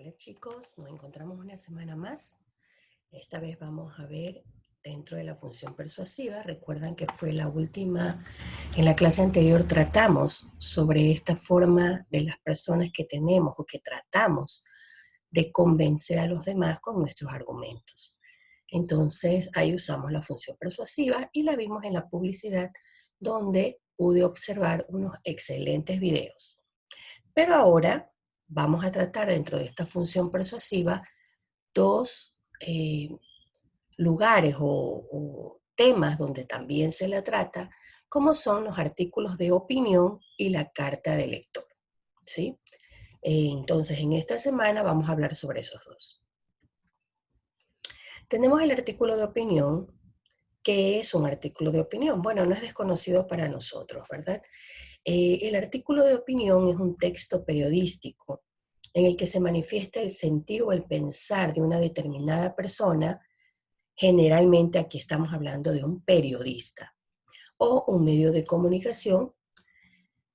Hola chicos, nos encontramos una semana más. Esta vez vamos a ver dentro de la función persuasiva. Recuerdan que fue la última, en la clase anterior tratamos sobre esta forma de las personas que tenemos o que tratamos de convencer a los demás con nuestros argumentos. Entonces ahí usamos la función persuasiva y la vimos en la publicidad donde pude observar unos excelentes videos. Pero ahora vamos a tratar dentro de esta función persuasiva dos lugares o temas donde también se la trata, como son los artículos de opinión y la carta de lector. ¿Sí? Entonces, en esta semana vamos a hablar sobre esos dos. Tenemos el artículo de opinión. ¿Qué es un artículo de opinión? Bueno, no es desconocido para nosotros, ¿verdad? El artículo de opinión es un texto periodístico en el que se manifiesta el sentir o el pensar de una determinada persona. Generalmente aquí estamos hablando de un periodista o un medio de comunicación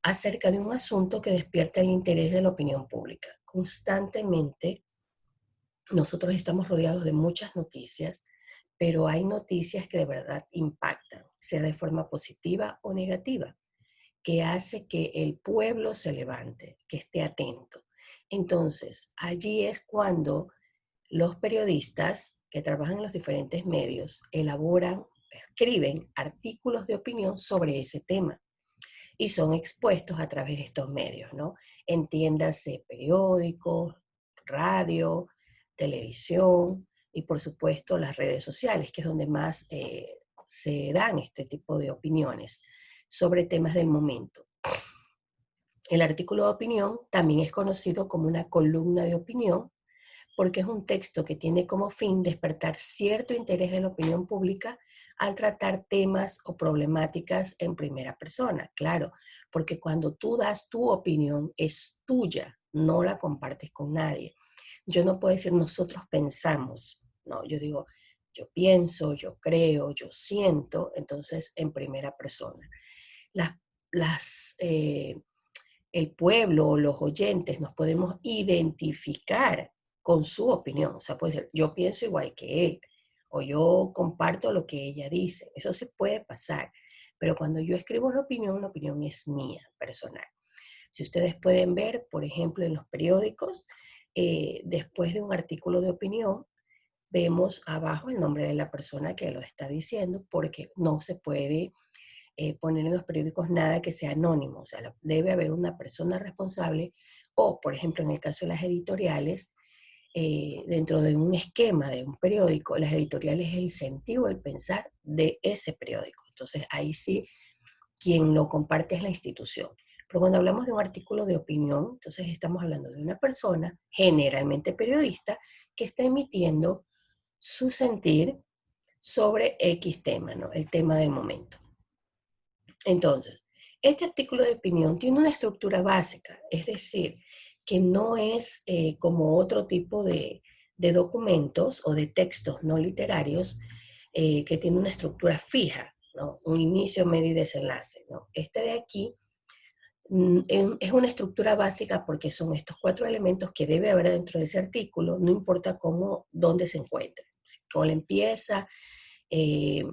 acerca de un asunto que despierta el interés de la opinión pública. Constantemente nosotros estamos rodeados de muchas noticias, pero hay noticias que de verdad impactan, sea de forma positiva o negativa, que hace que el pueblo se levante, que esté atento. Entonces, allí es cuando los periodistas que trabajan en los diferentes medios elaboran, escriben artículos de opinión sobre ese tema y son expuestos a través de estos medios, ¿no? Entiéndase periódicos, radio, televisión y por supuesto las redes sociales, que es donde más se dan este tipo de opiniones sobre temas del momento. El artículo de opinión también es conocido como una columna de opinión porque es un texto que tiene como fin despertar cierto interés de la opinión pública al tratar temas o problemáticas en primera persona. Claro, porque cuando tú das tu opinión es tuya, no la compartes con nadie. Yo no puedo decir nosotros pensamos, no, yo digo yo pienso, yo creo, yo siento, entonces en primera persona. Las, las el pueblo o los oyentes nos podemos identificar con su opinión. O sea, puede ser, yo pienso igual que él, o yo comparto lo que ella dice. Eso se puede pasar. Pero cuando yo escribo una opinión es mía, personal. Si ustedes pueden ver, por ejemplo, en los periódicos, después de un artículo de opinión, vemos abajo el nombre de la persona que lo está diciendo, porque no se puede poner en los periódicos nada que sea anónimo, o sea, debe haber una persona responsable o, por ejemplo, en el caso de las editoriales, dentro de un esquema de un periódico, las editoriales es el sentido, el pensar de ese periódico. Entonces, ahí sí, quien lo comparte es la institución. Pero cuando hablamos de un artículo de opinión, entonces estamos hablando de una persona, generalmente periodista, que está emitiendo su sentir sobre X tema, ¿no? El tema del momento. Entonces, este artículo de opinión tiene una estructura básica, es decir, que no es como otro tipo de documentos o de textos no literarios que tiene una estructura fija, ¿no? Un inicio, medio y desenlace, ¿no? Este de aquí es una estructura básica porque son estos cuatro elementos que debe haber dentro de ese artículo, no importa cómo, dónde se encuentre, con la empieza, eh,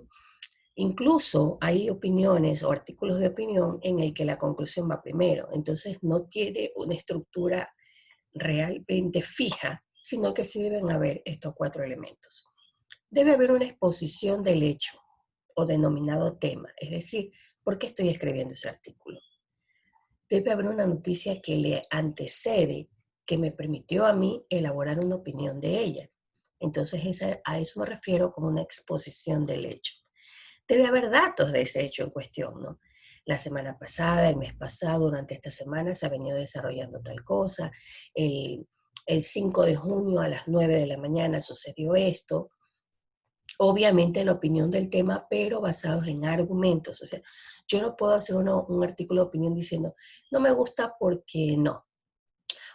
incluso hay opiniones o artículos de opinión en el que la conclusión va primero, entonces no tiene una estructura realmente fija, sino que sí deben haber estos cuatro elementos. Debe haber una exposición del hecho o denominado tema, es decir, ¿por qué estoy escribiendo ese artículo? Debe haber una noticia que le antecede, que me permitió a mí elaborar una opinión de ella. Entonces a eso me refiero como una exposición del hecho. Debe haber datos de ese hecho en cuestión, ¿no? La semana pasada, el mes pasado, durante esta semana se ha venido desarrollando tal cosa, el, el 5 de junio a las 9 de la mañana sucedió esto. Obviamente la opinión del tema, pero basados en argumentos. O sea, yo no puedo hacer un artículo de opinión diciendo, no me gusta porque no,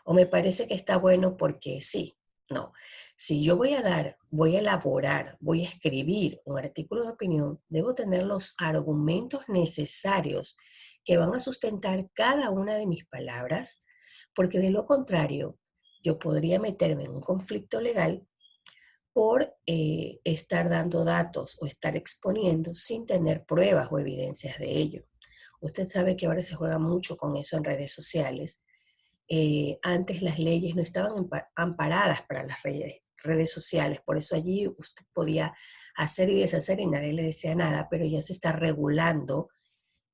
o me parece que está bueno porque sí. No, si yo voy a elaborar, voy a escribir un artículo de opinión, debo tener los argumentos necesarios que van a sustentar cada una de mis palabras, porque de lo contrario, yo podría meterme en un conflicto legal por estar dando datos o estar exponiendo sin tener pruebas o evidencias de ello. Usted sabe que ahora se juega mucho con eso en redes sociales. Antes las leyes no estaban amparadas para las redes sociales, por eso allí usted podía hacer y deshacer y nadie le decía nada, pero ya se está regulando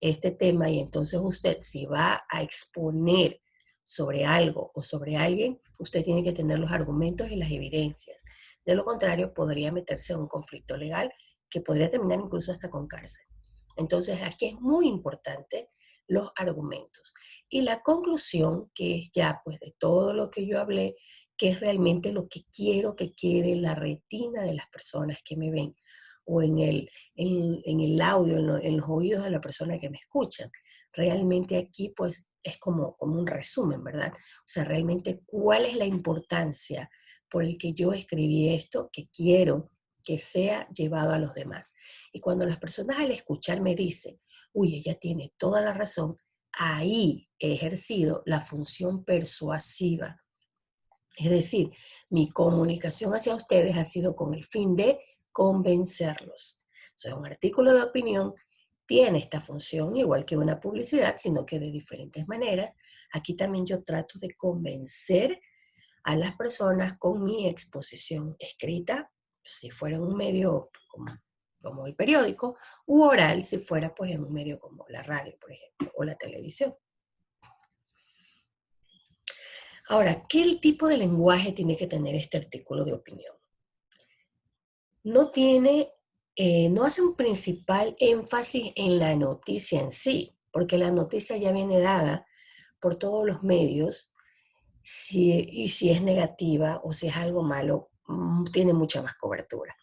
este tema y entonces usted si va a exponer sobre algo o sobre alguien, usted tiene que tener los argumentos y las evidencias. De lo contrario, podría meterse en un conflicto legal que podría terminar incluso hasta con cárcel. Entonces, aquí es muy importante los argumentos. Y la conclusión, que es ya pues de todo lo que yo hablé, que es realmente lo que quiero que quede en la retina de las personas que me ven o en el audio, en los oídos de la persona que me escuchan. Realmente aquí pues es como un resumen, ¿verdad? O sea, realmente cuál es la importancia por el que yo escribí esto, que quiero que sea llevado a los demás. Y cuando las personas al escuchar me dicen, uy, ella tiene toda la razón, ahí he ejercido la función persuasiva. Es decir, mi comunicación hacia ustedes ha sido con el fin de convencerlos. O sea, un artículo de opinión tiene esta función igual que una publicidad, sino que de diferentes maneras. Aquí también yo trato de convencer a las personas con mi exposición escrita, si fuera en un medio como el periódico, u oral si fuera pues en un medio como la radio, por ejemplo, o la televisión. Ahora, ¿qué tipo de lenguaje tiene que tener este artículo de opinión? No tiene, no hace un principal énfasis en la noticia en sí, porque la noticia ya viene dada por todos los medios, y si es negativa o si es algo malo, tiene mucha más cobertura.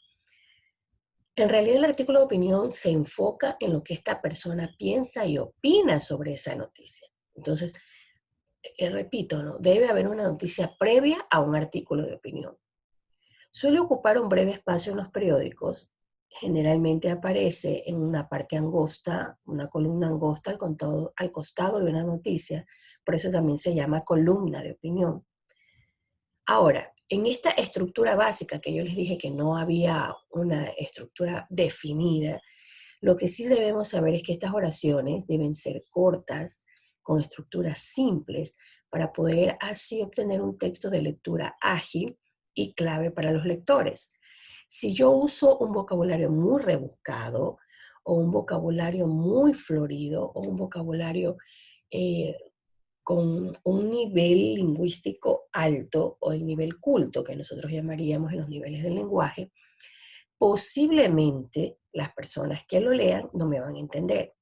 En realidad el artículo de opinión se enfoca en lo que esta persona piensa y opina sobre esa noticia. Entonces, repito, ¿no? Debe haber una noticia previa a un artículo de opinión. Suele ocupar un breve espacio en los periódicos. Generalmente aparece en una parte angosta, una columna angosta al costado de una noticia. Por eso también se llama columna de opinión. Ahora, en esta estructura básica que yo les dije que no había una estructura definida, lo que sí debemos saber es que estas oraciones deben ser cortas, con estructuras simples, para poder así obtener un texto de lectura ágil y clave para los lectores. Si yo uso un vocabulario muy rebuscado o un vocabulario muy florido o un vocabulario eh, con un nivel lingüístico alto o el nivel culto que nosotros llamaríamos en los niveles del lenguaje, posiblemente las personas que lo lean no me van a entender.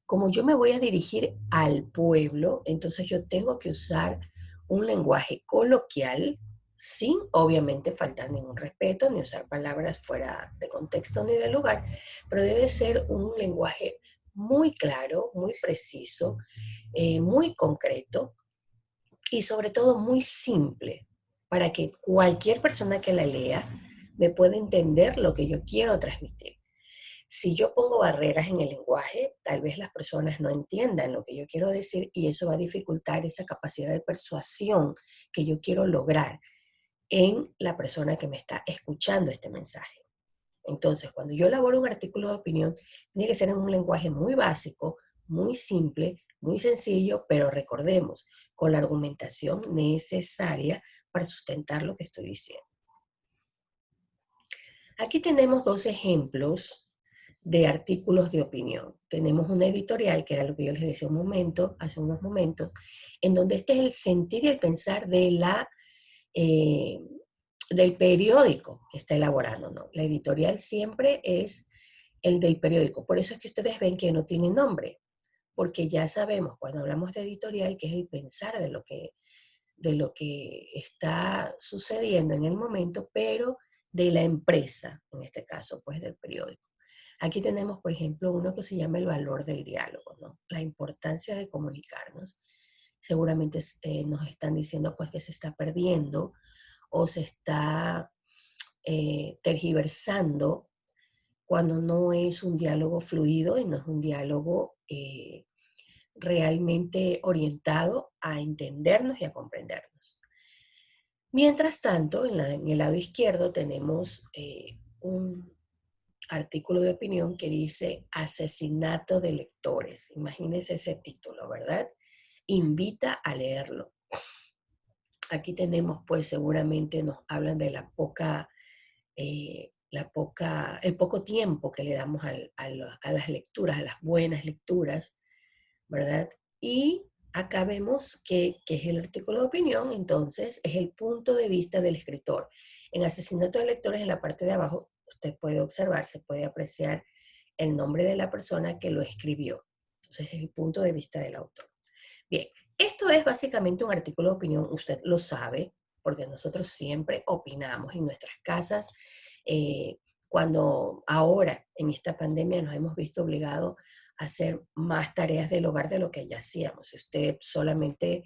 Como yo me voy a dirigir al pueblo, entonces yo tengo que usar un lenguaje coloquial sin obviamente faltar ningún respeto, ni usar palabras fuera de contexto ni de lugar, pero debe ser un lenguaje muy claro, muy preciso, muy concreto y sobre todo muy simple para que cualquier persona que la lea me pueda entender lo que yo quiero transmitir. Si yo pongo barreras en el lenguaje, tal vez las personas no entiendan lo que yo quiero decir y eso va a dificultar esa capacidad de persuasión que yo quiero lograr en la persona que me está escuchando este mensaje. Entonces, cuando yo elaboro un artículo de opinión, tiene que ser en un lenguaje muy básico, muy simple, muy sencillo, pero recordemos, con la argumentación necesaria para sustentar lo que estoy diciendo. Aquí tenemos dos ejemplos de artículos de opinión. Tenemos una editorial, que era lo que yo les decía hace unos momentos, en donde este es el sentir y el pensar eh, del periódico que está elaborando, ¿no? La editorial siempre es el del periódico. Por eso es que ustedes ven que no tiene nombre, porque ya sabemos cuando hablamos de editorial que es el pensar de lo que está sucediendo en el momento, pero de la empresa, en este caso, pues del periódico. Aquí tenemos, por ejemplo, uno que se llama el valor del diálogo, ¿no? La importancia de comunicarnos. Seguramente nos están diciendo pues que se está perdiendo o se está tergiversando cuando no es un diálogo fluido y no es un diálogo realmente orientado a entendernos y a comprendernos. Mientras tanto, en el lado izquierdo tenemos un artículo de opinión que dice asesinato de lectores. Imagínense ese título, ¿verdad? Invita a leerlo. Aquí tenemos, pues seguramente nos hablan de el poco tiempo que le damos a las lecturas, a las buenas lecturas, ¿verdad? Y acá vemos que es el artículo de opinión, entonces es el punto de vista del escritor. En Asesinato de Lectores, en la parte de abajo, usted puede observar, se puede apreciar el nombre de la persona que lo escribió. Entonces es el punto de vista del autor. Bien, esto es básicamente un artículo de opinión, usted lo sabe, porque nosotros siempre opinamos en nuestras casas. Cuando ahora en esta pandemia nos hemos visto obligados a hacer más tareas del hogar de lo que ya hacíamos. Si usted solamente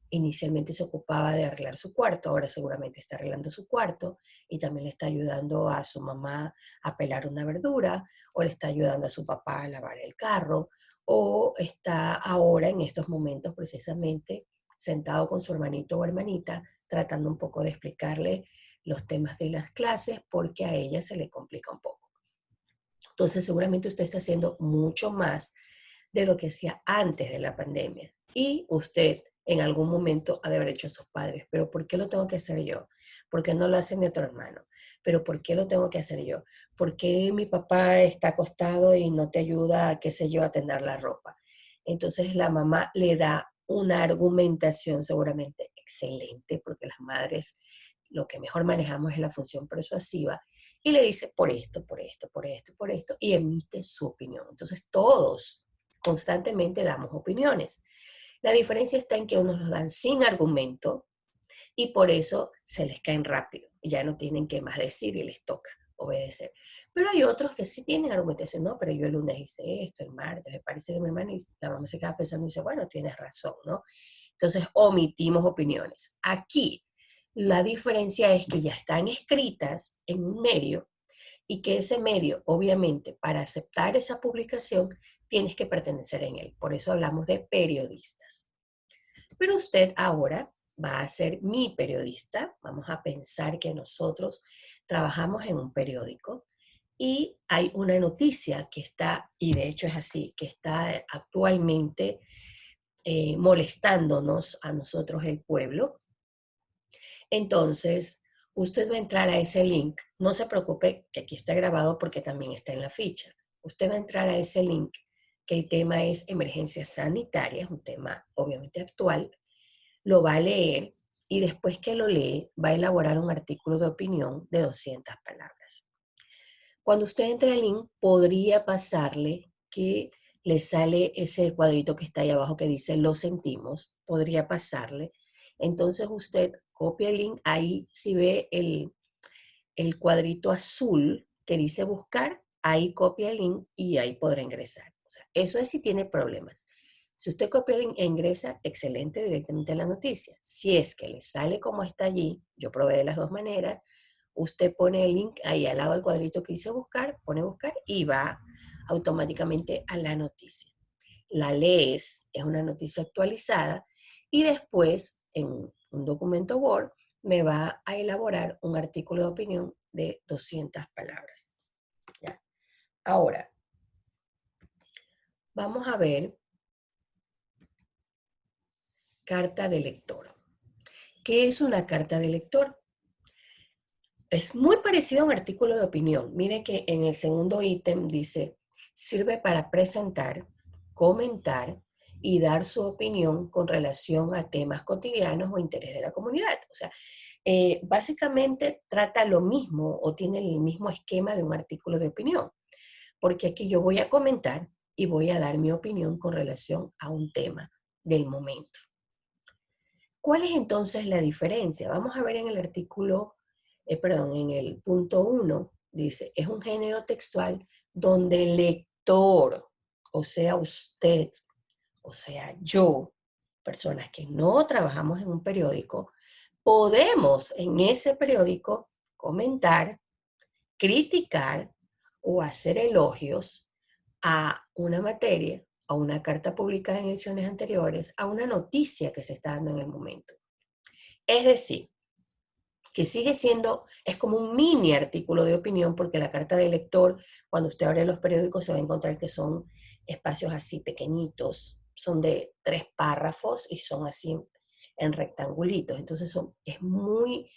inicialmente se ocupaba de arreglar su cuarto, ahora seguramente está arreglando su cuarto y también le está ayudando a su mamá a pelar una verdura o le está ayudando a su papá a lavar el carro o está ahora en estos momentos precisamente sentado con su hermanito o hermanita tratando un poco de explicarle los temas de las clases porque a ella se le complica un poco. Entonces seguramente usted está haciendo mucho más de lo que hacía antes de la pandemia. Y usted en algún momento ha de haber hecho a sus padres, pero ¿por qué lo tengo que hacer yo? ¿Por qué no lo hace mi otro hermano? ¿Pero por qué lo tengo que hacer yo? ¿Por qué mi papá está acostado y no te ayuda, qué sé yo, a tender la ropa? Entonces la mamá le da una argumentación seguramente excelente, porque las madres lo que mejor manejamos es la función persuasiva, y le dice por esto, por esto, por esto, por esto, y emite su opinión. Entonces todos constantemente damos opiniones. La diferencia está en que unos los dan sin argumento y por eso se les caen rápido. Ya no tienen que más decir y les toca obedecer. Pero hay otros que sí tienen argumentación. No, pero yo el lunes hice esto, el martes, me parece que mi hermana, y la mamá se queda pensando y dice, bueno, tienes razón, ¿no? Entonces omitimos opiniones. Aquí la diferencia es que ya están escritas en un medio y que ese medio, obviamente, para aceptar esa publicación, tienes que pertenecer en él. Por eso hablamos de periodistas. Pero usted ahora va a ser mi periodista. Vamos a pensar que nosotros trabajamos en un periódico y hay una noticia que está, y de hecho es así, que está actualmente molestándonos a nosotros el pueblo. Entonces, usted va a entrar a ese link. No se preocupe que aquí está grabado porque también está en la ficha. Usted va a entrar a ese link, que el tema es emergencia sanitaria, es un tema obviamente actual. Lo va a leer y después que lo lee, va a elaborar un artículo de opinión de 200 palabras. Cuando usted entre al link, podría pasarle que le sale ese cuadrito que está ahí abajo que dice lo sentimos, podría pasarle. Entonces usted copia el link, ahí si ve el cuadrito azul que dice buscar, ahí copia el link y ahí podrá ingresar. O sea, eso es si tiene problemas. Si usted copia el link e ingresa, excelente, directamente a la noticia. Si es que le sale como está allí, yo probé de las dos maneras, usted pone el link ahí al lado del cuadrito que dice buscar, pone buscar y va automáticamente a la noticia. La lees, es una noticia actualizada y después en un documento Word me va a elaborar un artículo de opinión de 200 palabras. ¿Ya? Ahora, vamos a ver carta de lector. ¿Qué es una carta de lector? Es muy parecido a un artículo de opinión. Mire que en el segundo ítem dice, sirve para presentar, comentar y dar su opinión con relación a temas cotidianos o interés de la comunidad. O sea, básicamente trata lo mismo o tiene el mismo esquema de un artículo de opinión, porque aquí yo voy a comentar y voy a dar mi opinión con relación a un tema del momento. ¿Cuál es entonces la diferencia? Vamos a ver en el artículo, perdón, en el punto 1, dice, es un género textual donde el lector, o sea, usted, o sea, yo, personas que no trabajamos en un periódico, podemos en ese periódico comentar, criticar o hacer elogios a una materia, a una carta publicada en ediciones anteriores, a una noticia que se está dando en el momento. Es decir, que sigue siendo, es como un mini artículo de opinión, porque la carta de lector, cuando usted abre los periódicos, se va a encontrar que son espacios así pequeñitos, son de 3 párrafos y son así en rectangulitos. Entonces es muy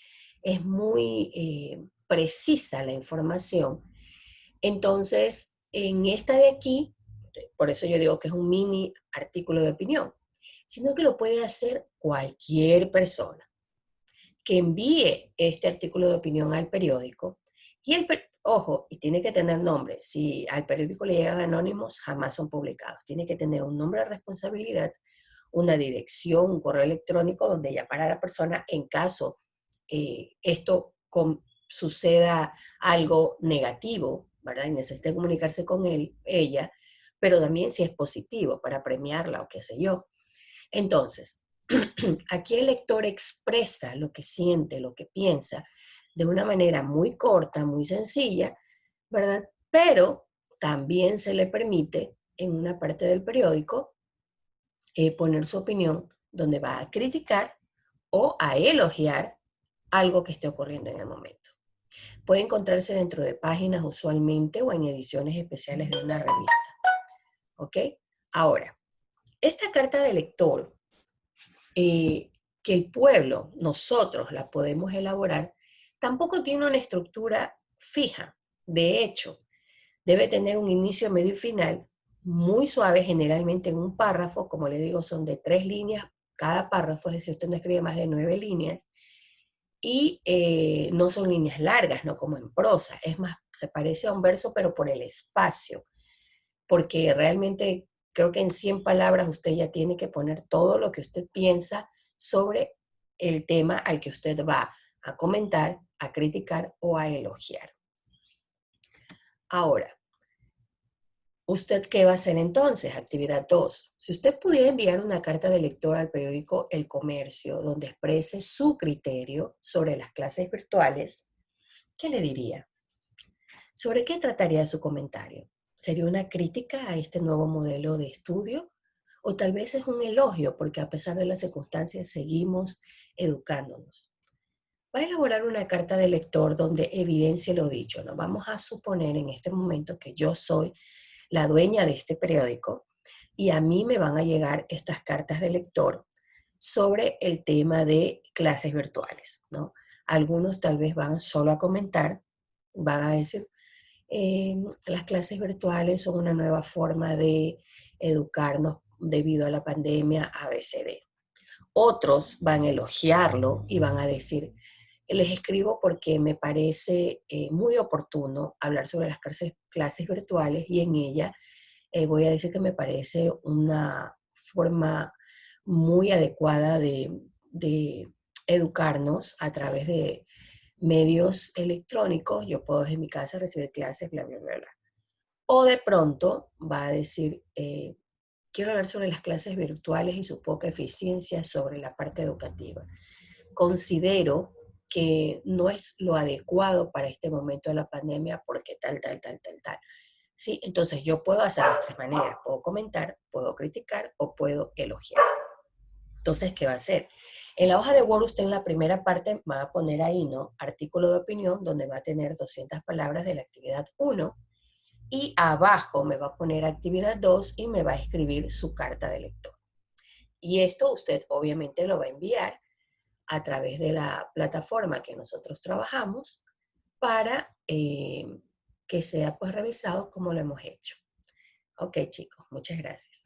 precisa la información. Entonces, en esta de aquí, por eso yo digo que es un mini artículo de opinión, sino que lo puede hacer cualquier persona que envíe este artículo de opinión al periódico. Y ojo, y tiene que tener nombre. Si al periódico le llegan anónimos, jamás son publicados. Tiene que tener un nombre de responsabilidad, una dirección, un correo electrónico donde llamar a la persona en caso esto suceda algo negativo, ¿verdad? Y necesite comunicarse con él, ella, pero también si es positivo para premiarla o qué sé yo. Entonces, aquí el lector expresa lo que siente, lo que piensa, de una manera muy corta, muy sencilla, ¿verdad? Pero también se le permite en una parte del periódico poner su opinión donde va a criticar o a elogiar algo que esté ocurriendo en el momento. Puede encontrarse dentro de páginas usualmente o en ediciones especiales de una revista. ¿Ok? Ahora, esta carta de lector que el pueblo, nosotros la podemos elaborar, tampoco tiene una estructura fija. De hecho, debe tener un inicio, medio y final muy suave, generalmente en un párrafo, como le digo, son de 3 líneas cada párrafo, es decir, usted no escribe más de 9 líneas, y no son líneas largas, no como en prosa, es más, se parece a un verso, pero por el espacio, porque realmente creo que en 100 palabras usted ya tiene que poner todo lo que usted piensa sobre el tema al que usted va a comentar, a criticar o a elogiar. Ahora, ¿usted qué va a hacer entonces? Actividad 2. Si usted pudiera enviar una carta de lector al periódico El Comercio donde exprese su criterio sobre las clases virtuales, ¿qué le diría? ¿Sobre qué trataría su comentario? ¿Sería una crítica a este nuevo modelo de estudio? ¿O tal vez es un elogio porque a pesar de las circunstancias seguimos educándonos? Va a elaborar una carta de lector donde evidencie lo dicho, ¿no? Vamos a suponer en este momento que yo soy la dueña de este periódico y a mí me van a llegar estas cartas de lector sobre el tema de clases virtuales, ¿no? Algunos tal vez van solo a comentar, van a decir, las clases virtuales son una nueva forma de educarnos debido a la pandemia ABCD. Otros van a elogiarlo y van a decir, les escribo porque me parece muy oportuno hablar sobre las clases virtuales y en ella voy a decir que me parece una forma muy adecuada de educarnos a través de medios electrónicos. Yo puedo desde mi casa recibir clases, bla, bla, bla, bla. O de pronto va a decir, quiero hablar sobre las clases virtuales y su poca eficiencia sobre la parte educativa. Considero que no es lo adecuado para este momento de la pandemia porque tal, tal, tal, tal, tal. ¿Sí? Entonces yo puedo hacer de 3 maneras. Puedo comentar, puedo criticar o puedo elogiar. Entonces, ¿qué va a hacer? En la hoja de Word usted en la primera parte va a poner ahí, ¿no? Artículo de opinión, donde va a tener 200 palabras de la actividad 1 y abajo me va a poner actividad 2 y me va a escribir su carta de lector. Y esto usted obviamente lo va a enviar a través de la plataforma que nosotros trabajamos para que sea pues revisado como lo hemos hecho. Ok, chicos, muchas gracias.